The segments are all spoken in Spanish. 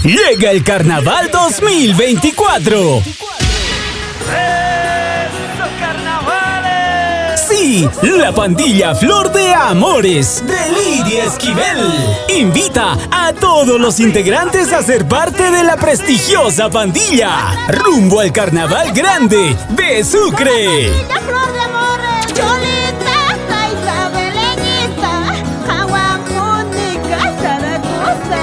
Llega el Carnaval 2024. Sí, la pandilla Flor de Amores de Lidia Esquivel invita a todos los integrantes a ser parte de la prestigiosa pandilla rumbo al Carnaval Grande de Sucre. Flor de Amores, Cholita, Isabeleñita, Jaguamunica, Zaragoza.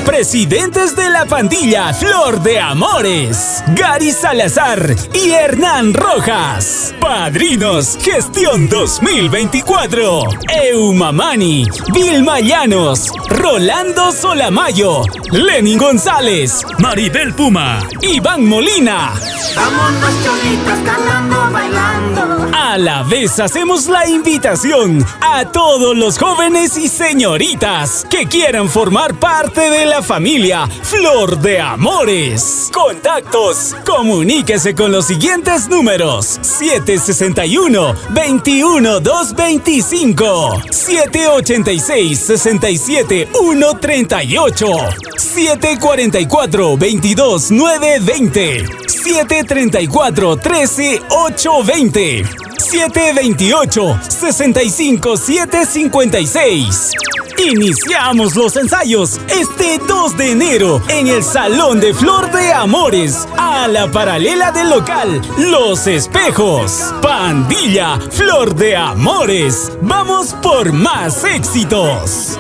Presidentes de la pandilla Flor de Amores, Gary Salazar y Hernán Rojas. Padrinos Gestión 2024, Eumamani, Vilma Llanos, Rolando Solamayo, Lenin González, Maribel Puma, Iván Molina. Vámonos cholitas, cantando, bailando. A la vez hacemos la invitación a todos los jóvenes y señoritas que quieran formar parte de la familia Flor de Amores. Contactos, comuníquese con los siguientes números: 761-21225, 786-67138, 744-22920, 734-13820, 728-65756. Iniciamos los ensayos este 2 de enero en el Salón de Flor de Amores, a la paralela del local Los Espejos. Pandilla Flor de Amores, vamos por más éxitos.